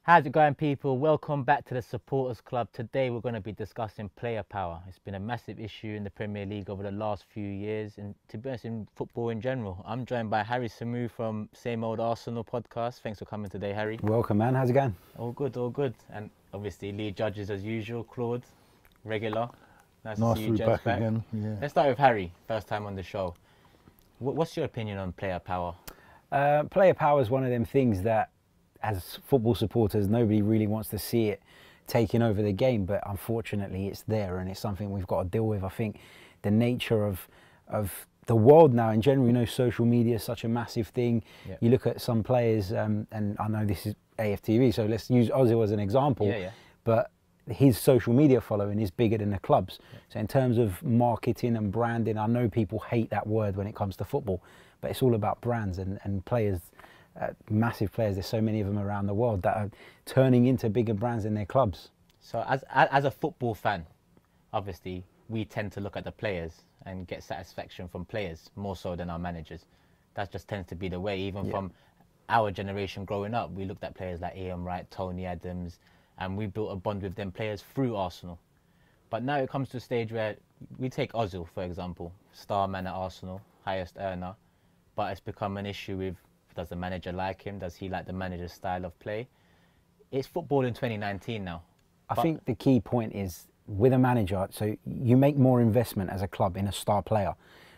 How's it going, people? Welcome back to the Supporters Club. Today we're going to be discussing player power. It's been a massive issue in the Premier League over the last few years, and to be honest, in football in general. I'm joined by Harry Symeou from Symeou Arsenal podcast. Thanks for coming today, Harry. Welcome, man. How's it going? All good, all good. And obviously lead judges as usual, Claude, regular. Nice to see you back again. Yeah. Let's start with Harry, first time on the show. What's your opinion on player power? Player power is one of them things that, as football supporters, nobody really wants to see it taking over the game, but unfortunately it's there and it's something we've got to deal with. I think the nature of the world now in general, you know, social media is such a massive thing. Yep. You look at some players, and I know this is AFTV, so let's use Ozil as an example, but his social media following is bigger than the club's. Yep. So in terms of marketing and branding, I know people hate that word when it comes to football, but it's all about brands and players. Massive players, there's so many of them around the world that are turning into bigger brands in their clubs. So as a football fan, obviously we tend to look at the players and get satisfaction from players more so than our managers. That just tends to be the way, even from our generation growing up. We looked at players like Ian Wright, Tony Adams, and we built a bond with them players through Arsenal. But now it comes to a stage where we take Ozil, for example, star man at Arsenal, highest earner, but it's become an issue with, does the manager like him? Does he like the manager's style of play? It's football in 2019 now. I think the key point is with a manager, so you make more investment as a club in a star player.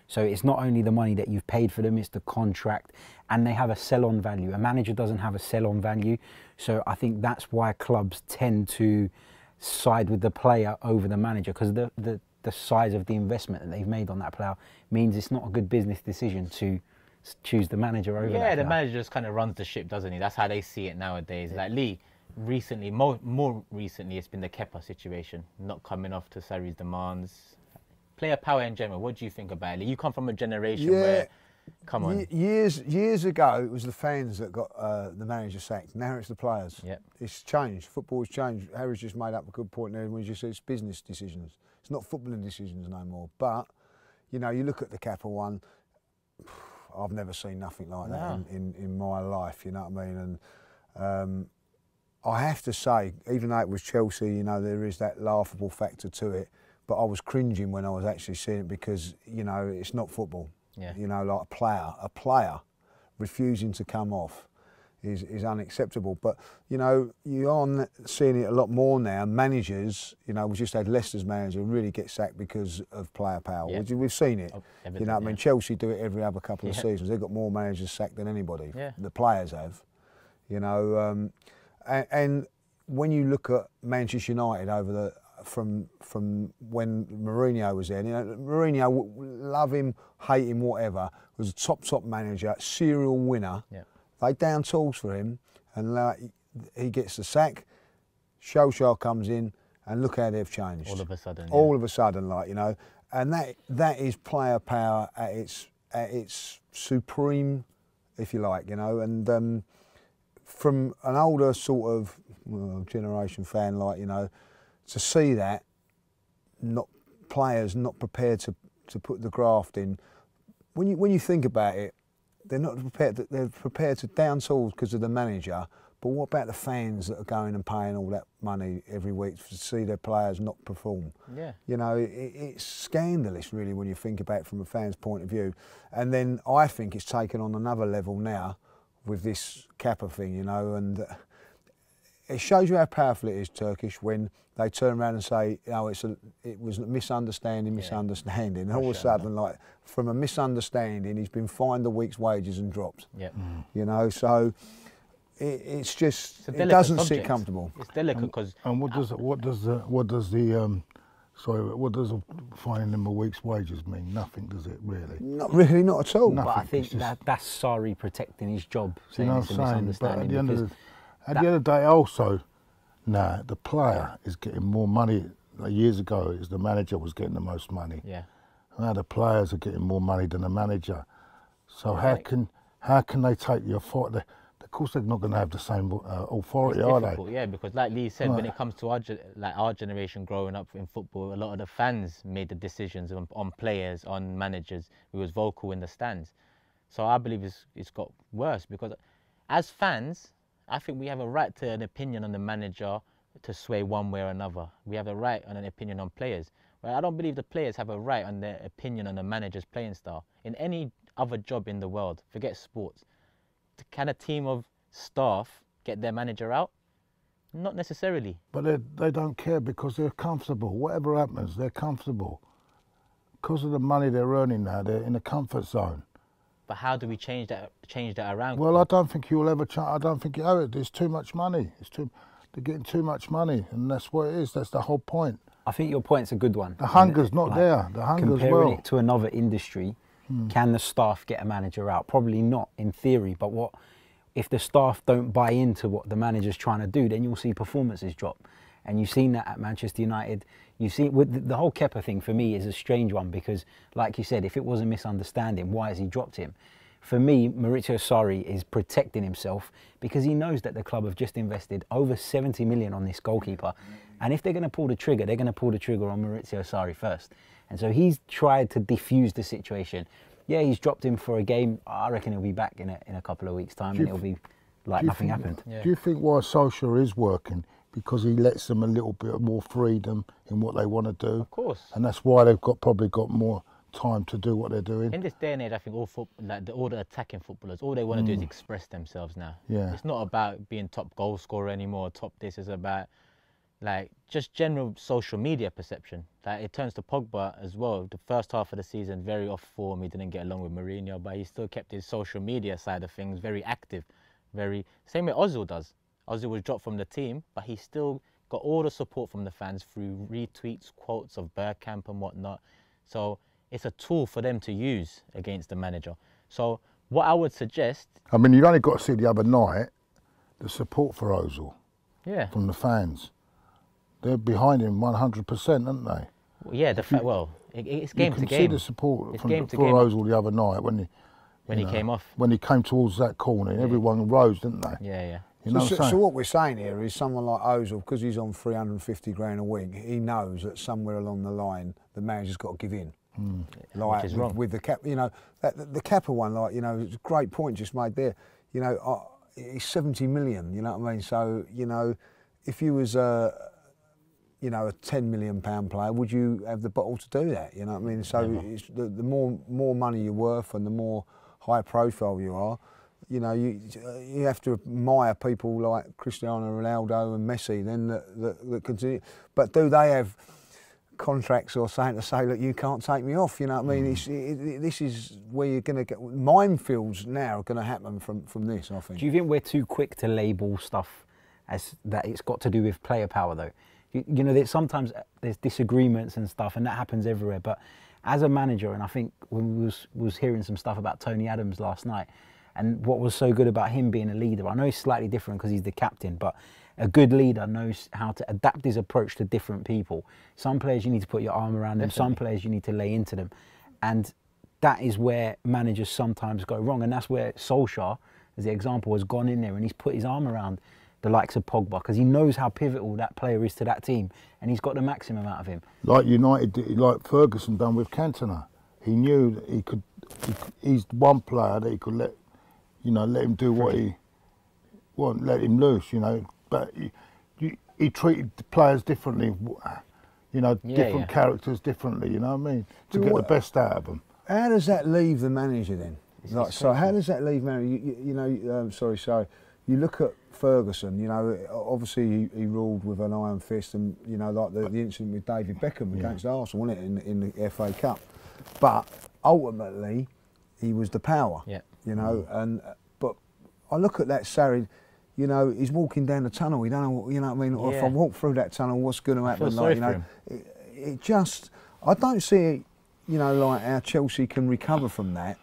So it's not only the money that you've paid for them, it's the contract, and they have a sell-on value. A manager doesn't have a sell-on value. So I think that's why clubs tend to side with the player over the manager, because the size of the investment that they've made on that player means it's not a good business decision to choose the manager over that. Yeah, the manager just kind of runs the ship, doesn't he? That's how they see it nowadays. Like Lee, recently, more recently, it's been the Kepa situation, not coming off to Sarri's demands. Player power in general, what do you think about it? You come from a generation where, come on. Years ago, it was the fans that got the manager sacked. Now it's the players. Yep. It's changed. Football's changed. Harry's just made up a good point there when you said it's business decisions. It's not footballing decisions no more. But, you know, you look at the Kepa one, I've never seen nothing like that in my life, you know what I mean? And I have to say, even though it was Chelsea, you know, there is that laughable factor to it, but I was cringing when I was actually seeing it because, you know, it's not football. Yeah. You know, like a player refusing to come off is unacceptable. But, you know, you are seeing it a lot more now. Managers, you know, we just had Leicester's manager really get sacked because of player power. Yeah. We've seen it. You know what I mean? Chelsea do it every other couple of seasons. They've got more managers sacked than anybody. Yeah. The players have. You know, and when you look at Manchester United over from when Mourinho was there, you know, Mourinho, love him, hate him, whatever, was a top manager, serial winner. Yeah. They down tools for him, and he gets the sack. Solskjaer comes in, and look how they've changed. All of a sudden. Yeah. All of a sudden, like, you know, and that is player power at its supreme, if you like, you know. And from an older sort of generation fan, like, you know, to see that, players not prepared to put the graft in. When you think about it, they're not prepared. They're prepared to down tools because of the manager. But what about the fans that are going and paying all that money every week to see their players not perform? Yeah. You know, it's scandalous, really, when you think about it from a fan's point of view. And then I think it's taken on another level now with this Kepa thing, you know, and it shows you how powerful it is, Turkish, when they turn around and say, you know, it was a misunderstanding. And all of a sudden, like, from a misunderstanding, he's been fined a week's wages and dropped. Yeah. You know, so it's just, it doesn't sit comfortable. It's delicate because. And what does finding them a week's wages mean? Nothing, does it really? Not really, not at all. Nothing. But I think that's Sarri protecting his job. You know what I'm saying? But at the end of the day, also, the player is getting more money. Like years ago, it was the manager was getting the most money. Yeah. Now the players are getting more money than the manager. So how can they take the authority? Of course, they're not going to have the same authority, are they? Yeah, because like Lee said, when it comes to our generation growing up in football, a lot of the fans made the decisions on players, on managers who was vocal in the stands. So I believe it's got worse because as fans, I think we have a right to an opinion on the manager to sway one way or another. We have a right on an opinion on players. But I don't believe the players have a right on their opinion on the manager's playing style. In any other job in the world, forget sports, can a team of staff get their manager out? Not necessarily. But they don't care because they're comfortable. Whatever happens, they're comfortable. Because of the money they're earning now, they're in a comfort zone. But how do we change that around? Well, I don't think you'll ever change. I don't think you owe it. There's too much money. They're getting too much money, and that's what it is. That's the whole point. I think your point's a good one. The hunger's not there. The hunger's comparing it to another industry, can the staff get a manager out? Probably not in theory, but what if the staff don't buy into what the manager's trying to do, then you'll see performances drop. And you've seen that at Manchester United. You've seen with the whole Kepa thing for me is a strange one because, like you said, if it was a misunderstanding, why has he dropped him? For me, Maurizio Sarri is protecting himself because he knows that the club have just invested over 70 million on this goalkeeper. And if they're going to pull the trigger, they're going to pull the trigger on Maurizio Sarri first. And so he's tried to diffuse the situation. Yeah, he's dropped him for a game. I reckon he'll be back in a couple of weeks' time and it'll be like nothing happened. Yeah. Do you think why Solskjaer is working? Because he lets them a little bit more freedom in what they want to do. Of course. And that's why they've probably got more time to do what they're doing. In this day and age, I think all the attacking footballers, all they want to do is express themselves now. Yeah. It's not about being top goal scorer anymore, top this. It's about like just general social media perception. Like it turns to Pogba as well. The first half of the season, very off form. He didn't get along with Mourinho, but he still kept his social media side of things very active. Same way Ozil does. Ozil was dropped from the team, but he still got all the support from the fans through retweets, quotes of Bergkamp and whatnot. So it's a tool for them to use against the manager. So what I would suggest... I mean, you've only got to see the other night, the support for Ozil from the fans. They're behind him 100%, aren't they? Well, yeah, it's game to game. You can see the support for Ozil the other night when he came off. When he came towards that corner, everyone rose, didn't they? Yeah, yeah. You know so what we're saying here is someone like Ozil, because he's on 350 grand a week, he knows that somewhere along the line the manager's got to give in. Like, which is wrong. With the cap, you know, the Kepa one, like, you know, it's a great point just made there. You know, it's 70 million. You know what I mean? So, you know, if you was you know, a £10 million player, would you have the bottle to do that? You know what I mean? So it's the more money you're worth and the more high profile you are, you know, you have to admire people like Cristiano Ronaldo and Messi then that continue. But do they have contracts or something to say, look, you can't take me off? You know what I mean? This is where you're going to get minefields now are going to happen from this, I think. Do you think we're too quick to label stuff as that it's got to do with player power though? You know, sometimes there's disagreements and stuff, and that happens everywhere. But as a manager, and I think when we was hearing some stuff about Tony Adams last night, and what was so good about him being a leader, I know he's slightly different because he's the captain, but a good leader knows how to adapt his approach to different people. Some players you need to put your arm around them, some players you need to lay into them. And that is where managers sometimes go wrong. And that's where Solskjaer, as the example, has gone in there and he's put his arm around the likes of Pogba because he knows how pivotal that player is to that team and he's got the maximum out of him. Like United did, like Ferguson done with Cantona. He knew that he could, he's one player that he could let him do what he want, let him loose, you know. But he treated the players differently, you know, different characters differently, you know what I mean? To get the best out of them. How does that leave the manager then? Like, so how does that leave manager? You know, sorry. You look at Ferguson, you know, obviously he ruled with an iron fist and, you know, like the incident with David Beckham against Arsenal, wasn't it, in the FA Cup. But ultimately, he was the power, you know, but I look at that Sarri, you know, he's walking down the tunnel, he don't know what, you know what I mean, or if I walk through that tunnel, what's going to happen? Like, you know, it just, I don't see, you know, like how Chelsea can recover from that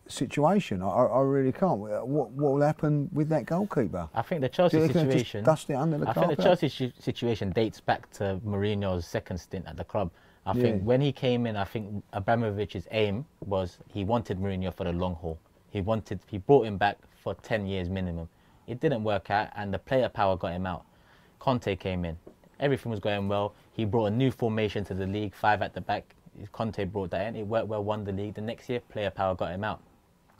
situation. I really can't. What will happen with that goalkeeper? I think the Chelsea situation, dust it under the carpet? I think the Chelsea situation dates back to Mourinho's second stint at the club. I think when he came in, I think Abramovich's aim was he wanted Mourinho for the long haul. He brought him back for 10 years minimum. It didn't work out and the player power got him out. Conte came in. Everything was going well. He brought a new formation to the league, 5 at the back. Conte brought that in. It worked well, won the league. The next year, player power got him out.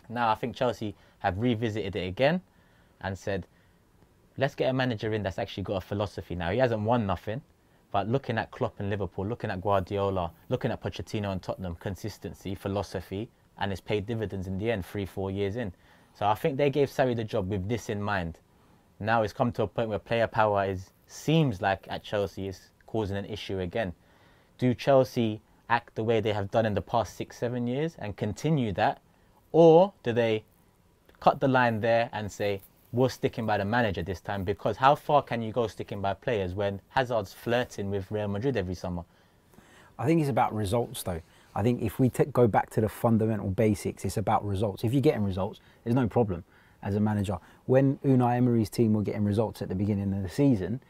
Now I think Chelsea have revisited it again, and said, let's get a manager in that's actually got a philosophy. Now, he hasn't won nothing, but looking at Klopp in Liverpool, looking at Guardiola, looking at Pochettino and Tottenham, consistency, philosophy, and it's paid dividends in the end, 3-4 years in. So I think they gave Sarri the job with this in mind. Now it's come to a point where player power seems like at Chelsea is causing an issue again. Do Chelsea act the way they have done in the past 6-7 years and continue that? Or do they cut the line there and say, we're sticking by the manager this time? Because how far can you go sticking by players when Hazard's flirting with Real Madrid every summer? I think it's about results, though. I think if we go back to the fundamental basics, it's about results. If you're getting results, there's no problem as a manager. When Unai Emery's team were getting results at the beginning of the season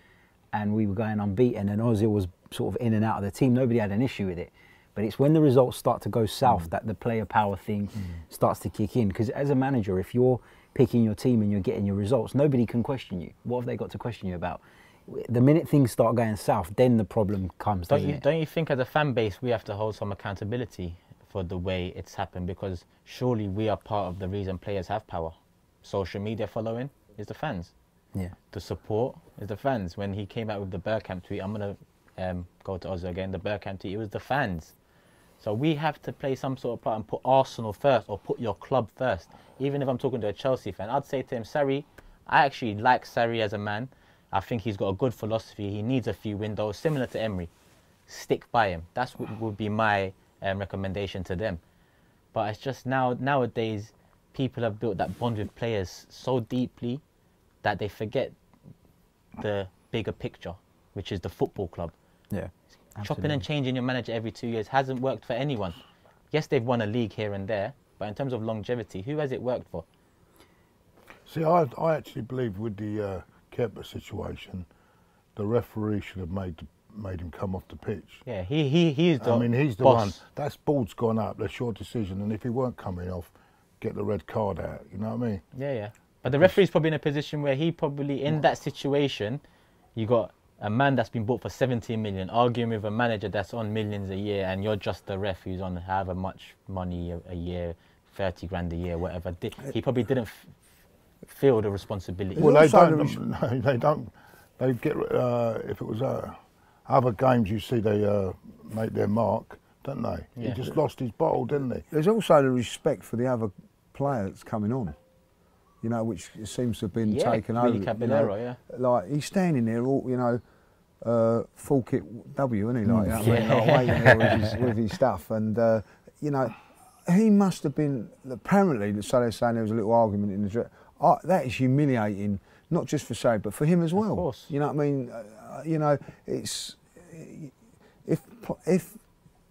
and we were going unbeaten and Ozil was sort of in and out of the team, nobody had an issue with it. But it's when the results start to go south that the player power thing starts to kick in. Because as a manager, if you're picking your team and you're getting your results, nobody can question you. What have they got to question you about? The minute things start going south, then the problem comes. Don't you think as a fan base we have to hold some accountability for the way it's happened? Because surely we are part of the reason players have power. Social media following is the fans. Yeah. The support is the fans. When he came out with the Bergkamp tweet, I'm going to go to Ozil again, the Bergkamp tweet, it was the fans. So we have to play some sort of part and put Arsenal first, or put your club first. Even if I'm talking to a Chelsea fan, I'd say to him, Sarri, I actually like Sarri as a man. I think he's got a good philosophy. He needs a few windows, similar to Emery. Stick by him. That's what would be my recommendation to them. But it's just nowadays, people have built that bond with players so deeply that they forget the bigger picture, which is the football club. Yeah. Absolutely. Chopping and changing your manager every 2 years hasn't worked for anyone. Yes, they've won a league here and there, but in terms of longevity, who has it worked for? See, I actually believe with the Kepa situation, the referee should have made him come off the pitch. Yeah, he's the I mean, he's the boss. one. That ball's gone up. That's your decision. And if he weren't coming off, get the red card out. You know what I mean? Yeah, yeah. But the referee's probably in a position where he probably, in that situation, you got a man that's been bought for 17 million, arguing with a manager that's on millions a year, and you're just the ref who's on however much money a year, 30 grand a year, whatever. He probably didn't feel the responsibility. Well, they don't. No, they don't. They get. If it was other games, you see they make their mark, don't they? Yeah. He just lost his bottle, didn't he? There's also the respect for the other player that's coming on, you know, which seems to have been taken over. Caballero, you know? Like, he's standing there, all, you know, full kit W, isn't he? Like, I mean, like waiting there with his stuff. And, you know, he must have been, apparently, so they're saying there was a little argument in the dress. That is humiliating, not just for Sarri, but for him as well. Of course. You know what I mean? You know, it's, if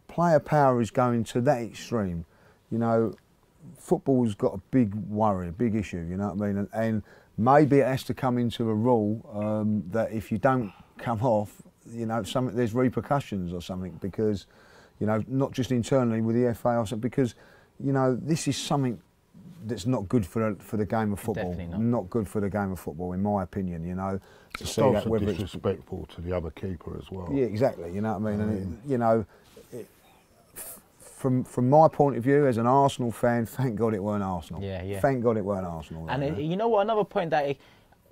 player power is going to that extreme, you know, football's got a big worry, a big issue, you know what I mean? And maybe it has to come into a rule that if you don't come off, you know, there's repercussions or something, because, you know, not just internally with the FA, or something, because, you know, this is something that's not good for the game of football. Definitely not good for the game of football, in my opinion, you know. It's also disrespectful to the other keeper as well. Yeah, exactly, you know what I mean? And it, you know, from my point of view as an Arsenal fan, thank God it weren't Arsenal. Yeah, yeah. Thank God it weren't Arsenal. And you know what? Another point that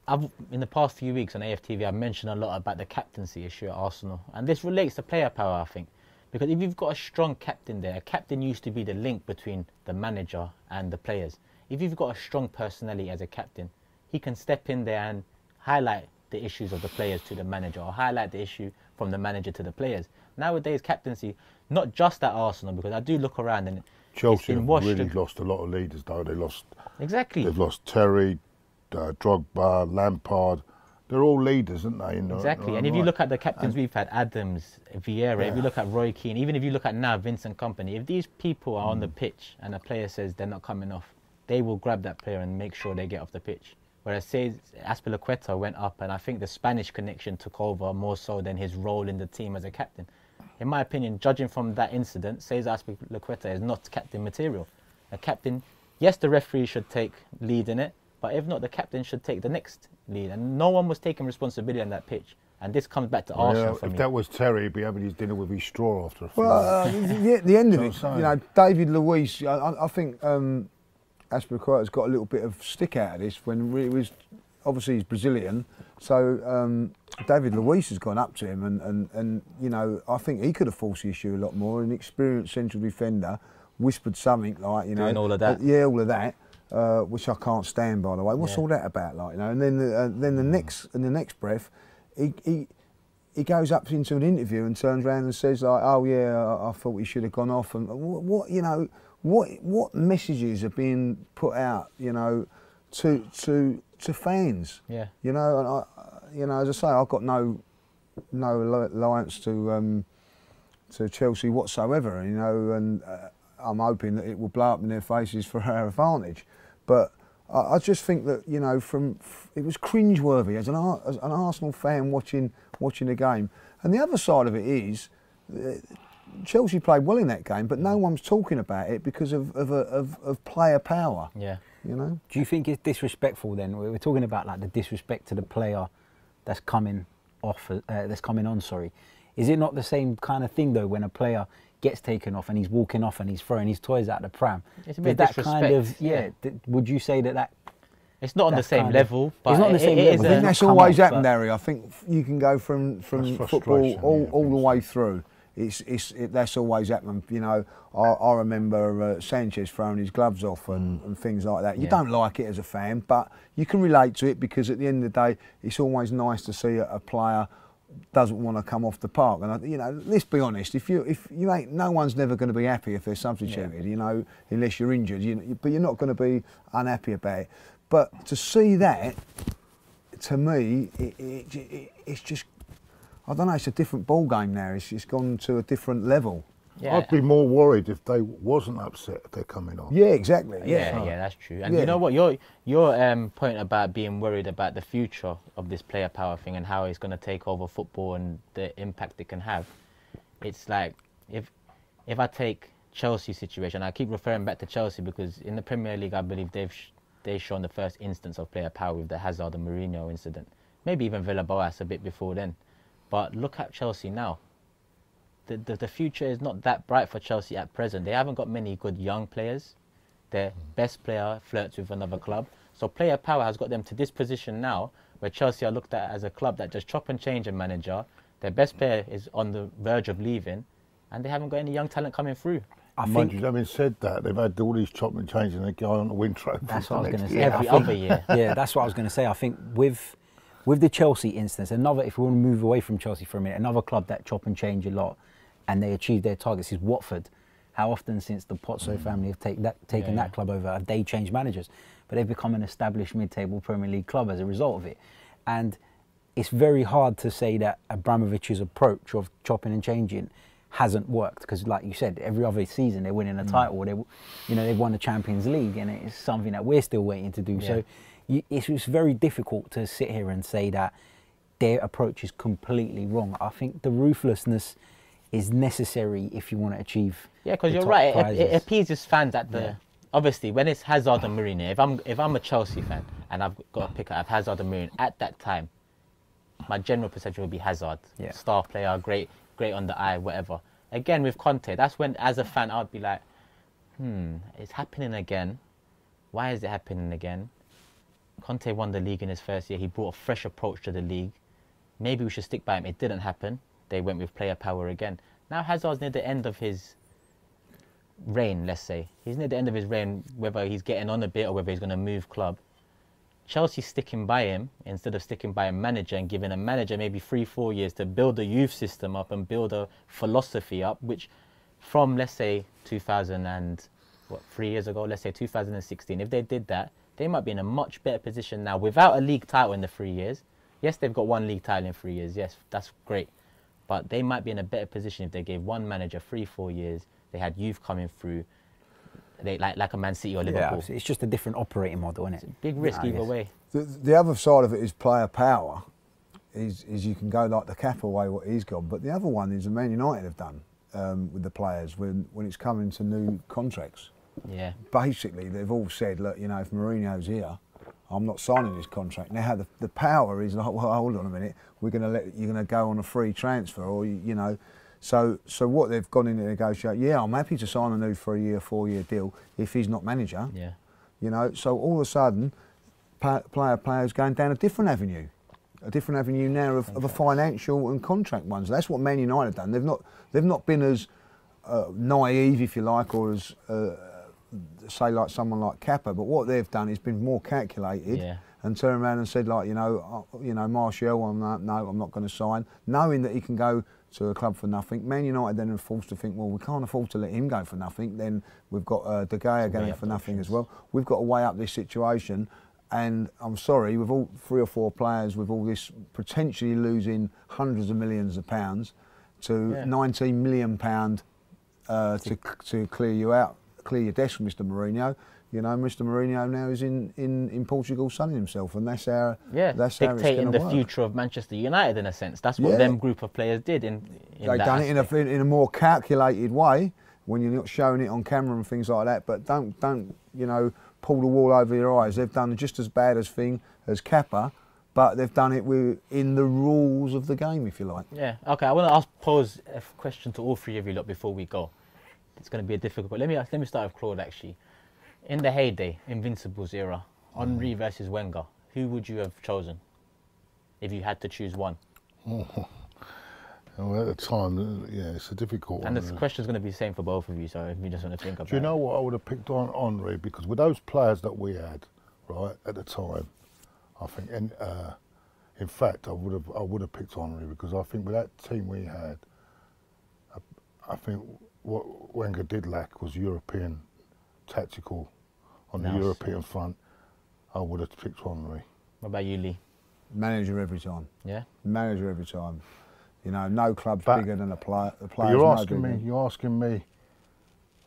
I've in the past few weeks on AFTV, I've mentioned a lot about the captaincy issue at Arsenal, and this relates to player power, I think, because if you've got a strong captain there, a captain used to be the link between the manager and the players. If you've got a strong personality as a captain, he can step in there and highlight the issues of the players to the manager, or highlight the issue from the manager to the players. Nowadays, captaincy, not just at Arsenal, because I do look around and Chelsea have really lost a lot of leaders, though. They lost. Exactly. They've lost Terry, Drogba, Lampard. They're all leaders, aren't they? Exactly. And if you look at the captains we've had, Adams, Vieira, if you look at Roy Keane, even if you look at now Vincent Kompany, if these people are on the pitch and a player says they're not coming off, they will grab that player and make sure they get off the pitch. Whereas say Azpilicueta went up, and I think the Spanish connection took over more so than his role in the team as a captain. In my opinion, judging from that incident, Cesar Azpilicueta is not captain material. A captain, yes, the referee should take lead in it, but if not, the captain should take the next lead. And no one was taking responsibility on that pitch. And this comes back to Arsenal for me. If that was Terry, he'd be having his dinner with his straw after a Well, the end of it, you know, David Luiz, I think Aspilicueta's got a little bit of stick out of this when he was, obviously he's Brazilian, so David Luiz has gone up to him and you know, I think he could have forced the issue a lot more. An experienced central defender whispered something like, you know, doing all of that. Yeah, all of that, which I can't stand, by the way. What's all that about, like, you know? And then the next breath, he goes up into an interview and turns around and says like, oh yeah, I thought he should have gone off. And what you know, what messages are being put out, you know, to fans? Yeah. You know, and you know, as I say, I've got no alliance to Chelsea whatsoever. You know, and I'm hoping that it will blow up in their faces for our advantage. But I just think that, you know, it was cringeworthy as an Arsenal fan watching the game. And the other side of it is, Chelsea played well in that game, but no one's talking about it because of player power. Yeah. You know. Do you think it's disrespectful then? We're talking about like the disrespect to the player that's coming off, that's coming on. Sorry, is it not the same kind of thing though when a player gets taken off and he's walking off and he's throwing his toys out the pram? It's a bit that disrespect. kind of would you say that it's not on the same level? But it's not on the same level. I think that's always happened, Harry. I think you can go from football all the way through. That's always happened. You know, I remember Sanchez throwing his gloves off and things like that. You don't like it as a fan, but you can relate to it because at the end of the day, it's always nice to see a player doesn't want to come off the park. And you know, let's be honest. If you ain't, no one's never going to be happy if they're substituted. You know, unless you're injured. But you're not going to be unhappy about it. But to see that, to me, it's just, I don't know, it's a different ball game now. It's gone to a different level. Yeah. I'd be more worried if they wasn't upset if they're coming on. Yeah, exactly. Yeah, that's true. And you know what, your point about being worried about the future of this player power thing and how it's going to take over football and the impact it can have, it's like, if I take Chelsea's situation, I keep referring back to Chelsea because in the Premier League, I believe they've shown the first instance of player power with the Hazard and Mourinho incident. Maybe even Villa-Boas a bit before then. But look at Chelsea now. The future is not that bright for Chelsea at present. They haven't got many good young players. Their best player flirts with another club. So player power has got them to this position now where Chelsea are looked at as a club that just chop and change a manager. Their best player is on the verge of leaving and they haven't got any young talent coming through. Mind you, having said that, they've had all these chop and change and they go on to win trophies. That's what I was going to say. Every other year. Yeah, that's what I was going to say. I think with the Chelsea instance, if we want to move away from Chelsea for a minute, another club that chop and change a lot and they achieve their targets is Watford. How often since the Pozzo family have taken that club over have they changed managers? But they've become an established mid-table Premier League club as a result of it. And it's very hard to say that Abramovich's approach of chopping and changing hasn't worked because, like you said, every other season they're winning a title. They've won the Champions League, and it's something that we're still waiting to do. So it's very difficult to sit here and say that their approach is completely wrong. I think the ruthlessness is necessary if you want to achieve. Yeah, because you're right. It appeases fans at the. Obviously, when it's Hazard and Mourinho, if I'm a Chelsea fan and I've got to pick out Hazard and Mourinho at that time, my general perception would be Hazard, star player, great on the eye, whatever. Again with Conte, that's when as a fan I'd be like, it's happening again. Why is it happening again? Conte won the league in his first year. He brought a fresh approach to the league. Maybe we should stick by him. It didn't happen. They went with player power again. Now Hazard's near the end of his reign, let's say. He's near the end of his reign, whether he's getting on a bit or whether he's going to move club. Chelsea's sticking by him instead of sticking by a manager and giving a manager maybe 3-4 years to build a youth system up and build a philosophy up, which from, let's say, 3 years ago, let's say 2016, if they did that, they might be in a much better position now without a league title in the 3 years. Yes, they've got one league title in 3 years. Yes, that's great. But they might be in a better position if they gave one manager 3-4 years. They had youth coming through. They like a Man City or Liverpool. Yeah, it's just a different operating model, isn't it? It's a big risk either way. The other side of it is player power. Is you can go like the Kappa way what he's gone, but the other one is the Man United have done with the players when it's coming to new contracts. Yeah. Basically, they've all said, look, you know, if Mourinho's here, I'm not signing this contract. Now the power is like, well, hold on a minute, you're going to go on a free transfer, or you know. So what they've gone in to negotiate, I'm happy to sign a new 3-year, 4-year deal if he's not manager. Yeah. you know. So all of a sudden, players going down a different avenue now of a financial and contract ones. That's what Man United have done. They've not been as naive, if you like, or as say like someone like Kappa. But what they've done is been more calculated and turned around and said, like, you know, Martial, no, I'm not going to sign, knowing that he can go to a club for nothing. Man United then are forced to think, well, we can't afford to let him go for nothing. Then we've got De Gea going for nothing as well. We've got to weigh up this situation. And I'm sorry, with all 3 or 4 players, with all this potentially losing hundreds of millions of pounds to £19 million to clear you out, clear your desk, Mr. Mourinho. You know, Mr. Mourinho now is in Portugal sunning himself, and that's how that's dictating the work. Future of Manchester United in a sense. That's what them group of players did in They've done it in a more calculated way when you're not showing it on camera and things like that. But don't you know, pull the wool over your eyes. They've done just as bad as Kappa, but they've done it in the rules of the game, if you like. Yeah. Okay. I want to pose a question to all 3 of you lot before we go. It's going to be a difficult. Let me start with Claude actually. In the heyday, Invincibles era, Henry versus Wenger, who would you have chosen if you had to choose one? Oh. Well, at the time, it's a difficult one. And this question's going to be the same for both of you, so if you just want to think about it. Do you know what I would have picked on Henry? Because with those players that we had, right, at the time, I think, and in fact, I would have picked Henry, because I think with that team we had, I think what Wenger did lack was European tactical on the European front. I would have picked Henry. What about you, Lee? Manager every time. Yeah? Manager every time. You know, no club's bigger than a player. You're asking me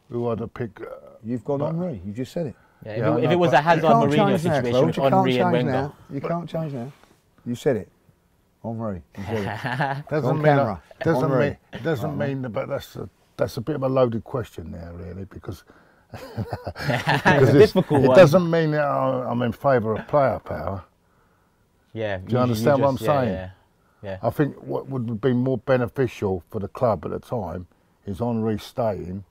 who I'd have picked. You've got Henry, you just said it. Yeah, if it was a Hazard Mourinho situation with Henry and Wenger. You can't change now. You said it. Henry. You said it. Doesn't mean, but that's a bit of a loaded question there, really, because it's a difficult one. It doesn't mean that I'm in favour of player power. Yeah. Do you understand what I'm saying? Yeah. I think what would have been more beneficial for the club at the time is Henry staying.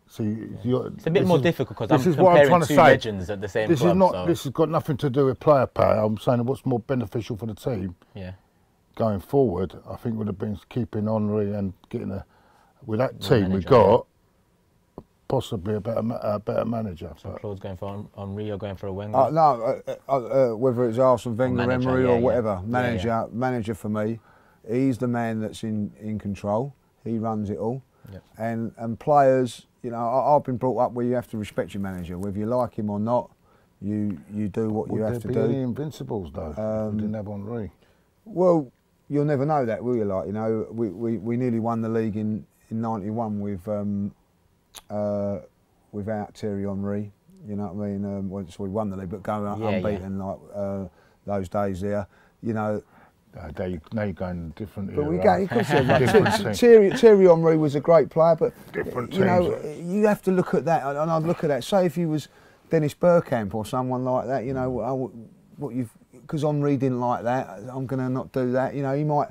So it's a bit more difficult because I'm comparing 2 legends at the same club. This has got nothing to do with player power. I'm saying what's more beneficial for the team. Yeah. Going forward, I think would have been keeping Henry and getting with that team we got, possibly a better manager. So Claude's going for Henry, you're going for a Wenger? No, whether it's Arsene Wenger, Emery or whatever, manager for me, he's the man that's in control. He runs it all. Yep. And players, you know, I've been brought up where you have to respect your manager, whether you like him or not. You do what you have to do. Would there be any Invincibles though? We didn't have Henry. Well, you'll never know that, will you? Like, you know, we nearly won the league in '91 without Thierry Henry. You know what I mean? Well, so we won the league, but going unbeaten like those days there, you know. Now you're going different. But Thierry Henry was a great player, but different you know, you have to look at that, and I'd look at that. Say if he was Dennis Bergkamp or someone like that, you know, because Henry didn't like that, I'm going to not do that. You know, he might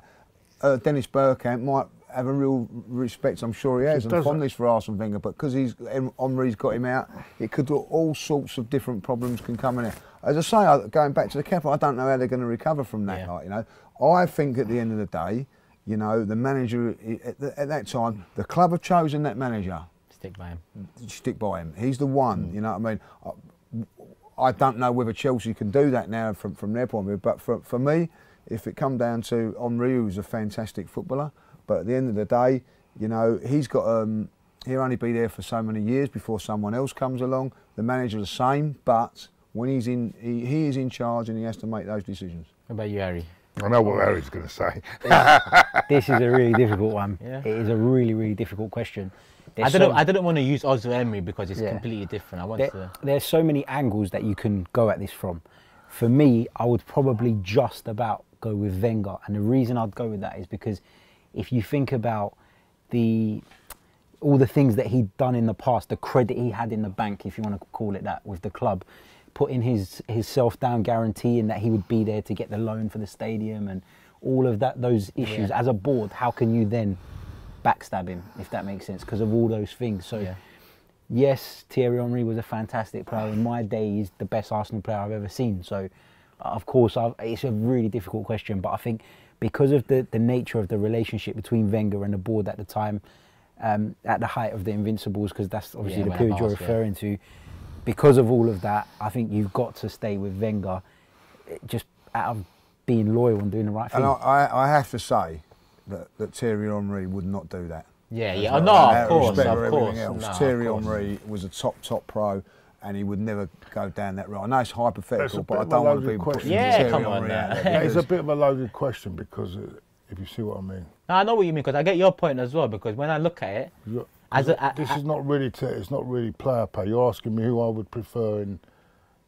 Dennis Bergkamp might have a real respect, I'm sure he has, and fondness for Arsene Wenger, but because Henry's got him out, it could do all sorts of different problems can come in there. As I say, going back to the Kappa, I don't know how they're going to recover from that. Like, you know, I think at the end of the day, you know, the manager at that time, the club have chosen that manager. Stick by him. Stick by him. He's the one. You know what I mean? I don't know whether Chelsea can do that now from their point of view, but for me, if it come down to Henry, who's a fantastic footballer, but at the end of the day, you know, he's got he'll only be there for so many years before someone else comes along. The manager's the same, but when he's in, he is in charge and he has to make those decisions. What about you, Harry? I know what Harry's going to say. This is a really difficult one. Yeah. It is a really, really difficult question. I didn't want to use Oz or Emery because it's completely different. There's so many angles that you can go at this from. For me, I would probably just about go with Wenger, and the reason I'd go with that is because if you think about all the things that he'd done in the past, the credit he had in the bank, if you want to call it that, with the club, putting his self-down guarantee and that he would be there to get the loan for the stadium and all of those issues as a board, how can you then backstab him, if that makes sense, because of all those things? So yes, Thierry Henry was a fantastic player. In my day, he's the best Arsenal player I've ever seen. So, of course, it's a really difficult question. But I think because of the nature of the relationship between Wenger and the board at the time, at the height of the Invincibles, because that's obviously the period you're referring to, because of all of that, I think you've got to stay with Wenger, just out of being loyal and doing the right thing. And I have to say that Thierry Henry would not do that. Yeah, yeah. No, of course, of course. No, Thierry Henry was a top pro, and he would never go down that road. I know it's hypothetical, but I don't want to be putting Thierry Henry out there. It's a bit of a loaded question because if you see what I mean. No, I know what you mean because I get your point as well. Because when I look at it, this is not really it's not really player pay. You're asking me who I would prefer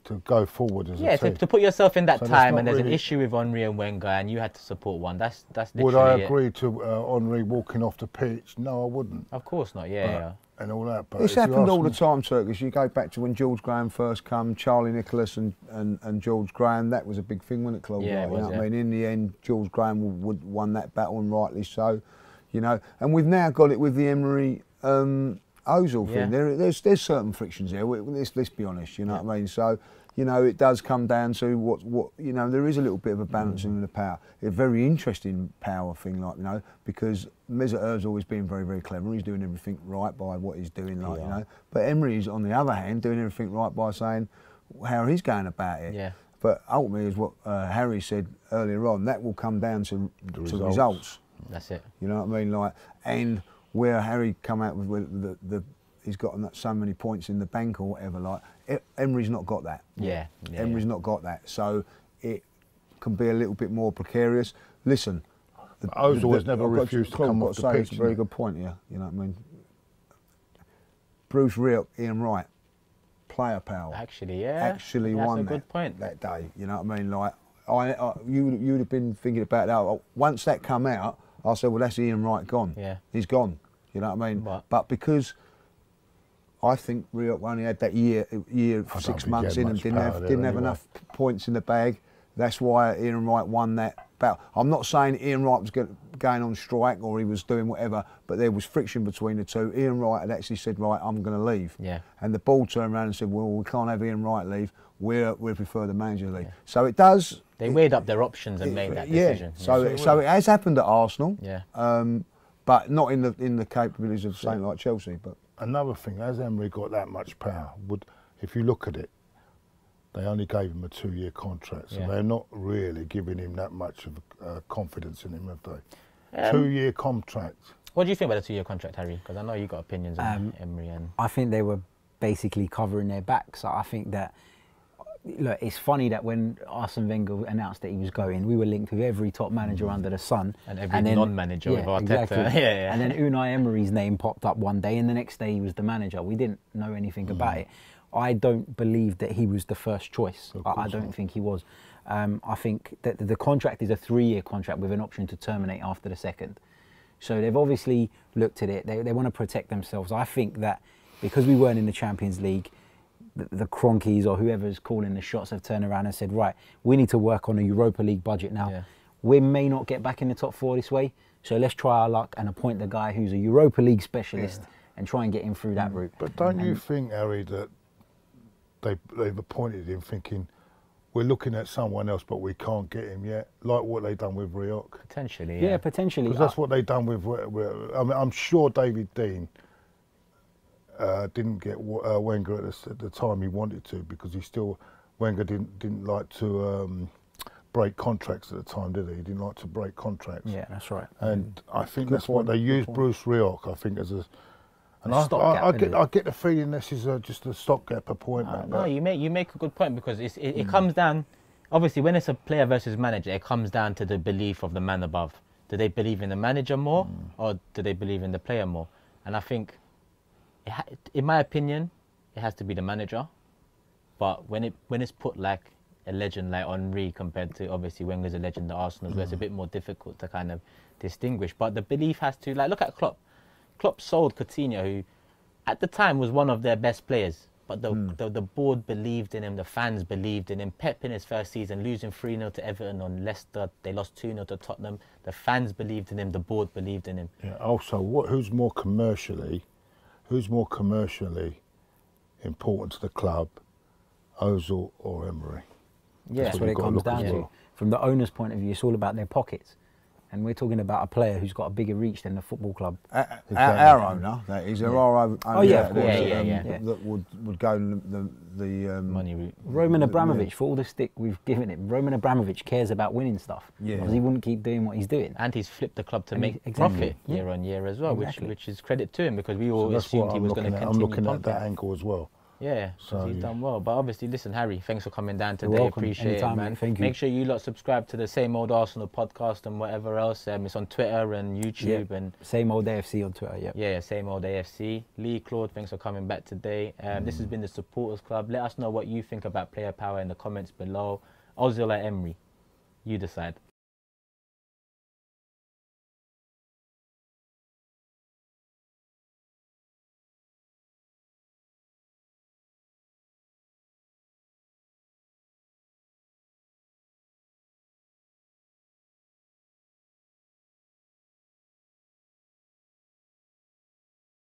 to go forward as a team. To put yourself in that time, and there's an issue with Henry and Wenger, and you had to support one. That's literally Would I agree to Henry walking off the pitch? No, I wouldn't. Of course not. Yeah. And all that. But it's happened all the time, Turkish. You go back to when George Graham first come, Charlie Nicholas and George Graham. That was a big thing, wasn't it, Claude? Yeah, you know what I mean? In the end, George Graham won that battle, and rightly so. You know, and we've now got it with the Emery Ozil thing. There's certain frictions there. Let's be honest. You know what I mean? So, you know, it does come down to what you know. There is a little bit of a balancing in the power. A very interesting power thing, like, you know, because Mesut Ozil's always been very, very clever. He's doing everything right by what he's doing, like, you know. But Emery's, on the other hand, doing everything right by saying how he's going about it. Yeah. But ultimately, as what Harry said earlier on, that will come down to results. That's it. You know what I mean? Like, and where Harry come out with he's got so many points in the bank or whatever. Like, Emery's not got that. Yeah. Emery's not got that. So it can be a little bit more precarious. Listen, Ozil has never refused to come off the pitch. It's a very good point here. You know what I mean? Bruce Rioch, Ian Wright, player power. Actually, yeah. Actually won that day. You know what I mean? Like, you'd have been thinking about that. Once that come out, I said, well, that's Ian Wright gone. Yeah. He's gone. You know what I mean? But because I think Rioch only had that year 6 months in and didn't have enough points in the bag. That's why Ian Wright won that battle. I'm not saying Ian Wright was going on strike or he was doing whatever, but there was friction between the two. Ian Wright had actually said, right, I'm going to leave. Yeah. And the board turned around and said, well, we can't have Ian Wright leave. We prefer the manager to leave. Yeah. So it does. They weighed up their options and made that decision. So it has happened at Arsenal. Yeah. But not in the capabilities of something like Chelsea. But another thing, has Emery got that much power? If you look at it, they only gave him a 2-year contract, so they're not really giving him that much of confidence in him, have they? 2-year contract. What do you think about the 2-year contract, Harry? Because I know you got opinions on Emery. I think they were basically covering their backs. I think that, look, it's funny that when Arsene Wenger announced that he was going, we were linked with every top manager under the sun. And every non-manager with Arteta. Exactly. And then Unai Emery's name popped up one day, and the next day he was the manager. We didn't know anything about it. I don't believe that he was the first choice. I don't think he was. I think that the contract is a 3-year contract with an option to terminate after the second. So they've obviously looked at it. They want to protect themselves. I think that because we weren't in the Champions League, the Cronkies or whoever's calling the shots have turned around and said, right, we need to work on a Europa League budget now. Yeah. We may not get back in the top 4 this way, so let's try our luck and appoint the guy who's a Europa League specialist and try and get him through that route. But don't you think, Harry, that they've appointed him thinking, we're looking at someone else, but we can't get him yet, like what they've done with Rioch? Potentially, yeah. Potentially. Because that's what they've done with, I mean, I'm sure David Dean didn't get Wenger at the time he wanted to, because Wenger didn't like to break contracts at the time, did he? He didn't like to break contracts. Yeah, that's right. And I think that's what they used Bruce Rioch, I think, as a... And I get the feeling this is just a stopgap appointment. No, you make a good point, because it comes down, obviously when it's a player versus manager, it comes down to the belief of the man above. Do they believe in the manager more, or do they believe in the player more? And I think, in my opinion, it has to be the manager. But when it's put like a legend like Henry compared to, obviously Wenger's a legend at Arsenal, where it's a bit more difficult to kind of distinguish. But the belief has to, like, look at Klopp. Klopp sold Coutinho, who at the time was one of their best players, but the board believed in him, the fans believed in him. Pep in his first season, losing 3-0 to Everton on Leicester, they lost 2-0 to Tottenham. The fans believed in him, the board believed in him. Yeah, also, who's more commercially important to the club, Ozil or Emery. Yeah, that's what it comes down to. From the owner's point of view, it's all about their pockets. And we're talking about a player who's got a bigger reach than the football club. Our owner, that is, there are owners that would go the money route. Roman Abramovich, for all the stick we've given him, Roman Abramovich cares about winning stuff. Yeah. Because he wouldn't keep doing what he's doing. And he's flipped the club to make profit year on year as well, which is credit to him, because we all assumed he was going to continue. I'm looking at that angle as well. Yeah, so he's done well. But obviously, listen, Harry, thanks for coming down today. Appreciate it, man. Thank you. Make sure you lot subscribe to the Same Old Arsenal podcast and whatever else. It's on Twitter and YouTube. And Same Old AFC on Twitter, Yeah, Same Old AFC. Lee, Claude, thanks for coming back today. This has been the Supporters Club. Let us know what you think about player power in the comments below. Ozil or Emery, you decide.